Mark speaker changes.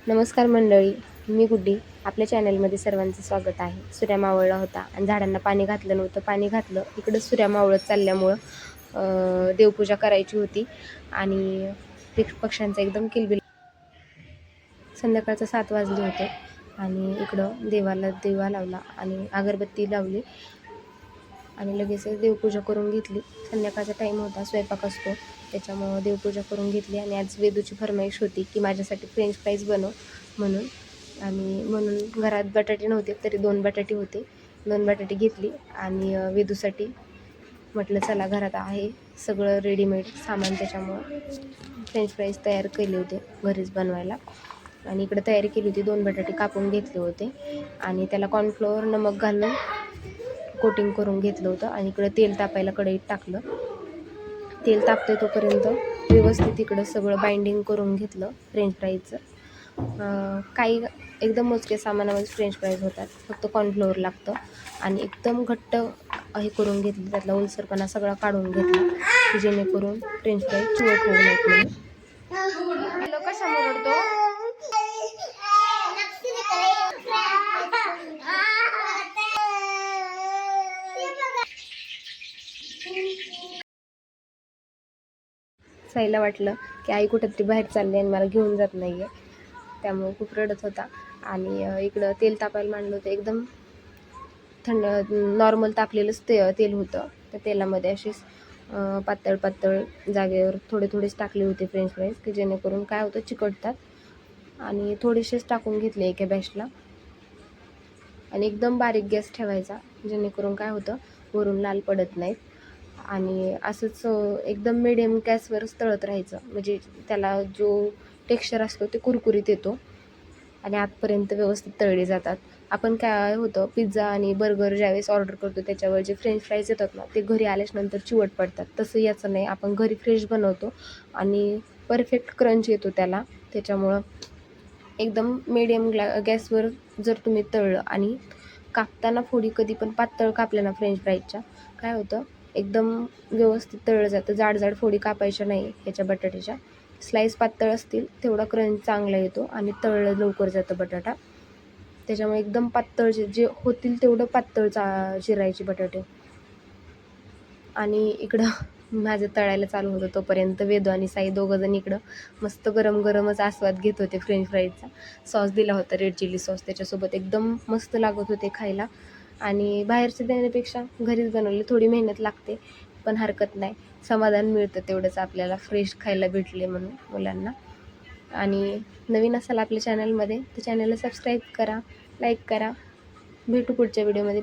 Speaker 1: नमस्कार मंडळी, मी गुड्डी. आपल्या चॅनलमध्ये सर्वांचं स्वागत आहे. सूर्या मावळला होता आणि झाडांना पाणी घातलं नव्हतं. पाणी घातलं, इकडं सूर्या मावळत चालल्यामुळं देवपूजा करायची होती आणि पक्ष्यांचा एकदम किलबिल. संध्याकाळचं 7 वाजले होते आणि इकडं देवाला दिवा लावला आणि अगरबत्ती लावली आणि लगेचच देवपूजा करून घेतली. संध्याकाळचा टाईम होता, स्वयंपाक असतो, त्याच्यामुळं देवपूजा करून घेतली. आणि आज वेदूची फरमाईश होती की माझ्यासाठी फ्रेंच फ्राईज बनव म्हणून. आणि म्हणून घरात बटाटे नव्हते, तरी 2 बटाटे होते. 2 बटाटे घेतली आणि वेदूसाठी म्हटलं चला, घरात आहे सगळं रेडीमेड सामान, त्याच्यामुळं फ्रेंच फ्राईज तयार केले होते घरीच बनवायला. आणि इकडे तयारी केली होती. 2 बटाटे कापून घेतले होते आणि त्याला कॉर्नफ्लोअर नमक घालून कोटिंग करून घेतलं होतं. आणि इकडं तेल तापायला कढईत टाकलं. तेल तापते तोपर्यंत व्यवस्थित इकडं सगळं बाइंडिंग करून घेतलं फ्रेंच फ्राईजचं. काही एकदम मोजके सामानामध्ये फ्रेंच फ्राईज होतात, फक्त कॉर्नफ्लोअर लागतं. आणि एकदम घट्ट हे करून घेतलं, त्यातला ओलसरपणा सगळा काढून घेतला की जेणेकरून फ्रेंच फ्राईज चिवट होऊ नयेत म्हणून. कशा ओरडतो? साईला वाटलं की आई कुठंतरी बाहेर चालली आणि मला घेऊन जात नाही आहे, त्यामुळे खूप रडत होता. आणि इकडं तेल तापायला मांडलं होतं. एकदम थंड नॉर्मल तापलेलंच तेल होतं. त्या तेलामध्ये असेच पातळ पातळ जागेवर थोडे थोडेच टाकले होते फ्रेंच फ्राईज, की जेणेकरून काय होतं, चिकटतात. आणि थोडेसेच टाकून घेतले एका बॅचला. आणि एकदम बारीक गॅस ठेवायचा, जेणेकरून काय होतं, वरून लाल पडत नाहीत. आणि असंच एकदम मिडियम गॅसवरच तळत राहायचं, म्हणजे त्याला जो टेक्स्चर असतो ते कुरकुरीत येतो आणि आतपर्यंत व्यवस्थित तळले जातात. आपण काय होतं, पिझ्झा आणि बर्गर ज्यावेळेस ऑर्डर करतो त्याच्यावर जे फ्रेंच फ्राईज येतात ना, ते घरी आल्याच्यानंतर चिवट पडतात. तसं याचं नाही, आपण घरी फ्रेश बनवतो आणि परफेक्ट क्रंच येतो त्याला. त्याच्यामुळं एकदम मिडियम गॅसवर जर तुम्ही तळलं आणि कापताना फोडी कधी पण पातळ कापल्या ना फ्रेंच फ्राईजच्या, काय होतं, एकदम व्यवस्थित तळलं जातं. जाड जाड फोडी कापायच्या नाही ह्याच्या बटाट्याच्या. स्लाईस पातळ असतील तेवढा क्रंच चांगला येतो आणि तळलं लवकर जातं बटाटा. त्याच्यामुळे एकदम पातळ जे होतील तेवढं पातळ चिरायचे बटाटे. आणि इकडं माझं तळायला चालू होतं तोपर्यंत वेदू आणि साई दोघंजण इकडं मस्त गरम गरमच आस्वाद घेत होते फ्रेंच फ्राईजचा. सॉस दिला होता, रेड चिली सॉस, त्याच्यासोबत एकदम मस्त लागत होते खायला. आणि बाहेरचे देण्यापेक्षा घरीच बनवले. थोडी मेहनत लागते, पण हरकत नाही, समाधान मिळतं तेवढंच आपल्याला, फ्रेश खायला भेटले म्हणून मुलांना. आणि नवीन असाल आपल्या चॅनलमध्ये तर चॅनलला सबस्क्राईब करा, लाईक करा. भेटू पुढच्या व्हिडिओमध्ये.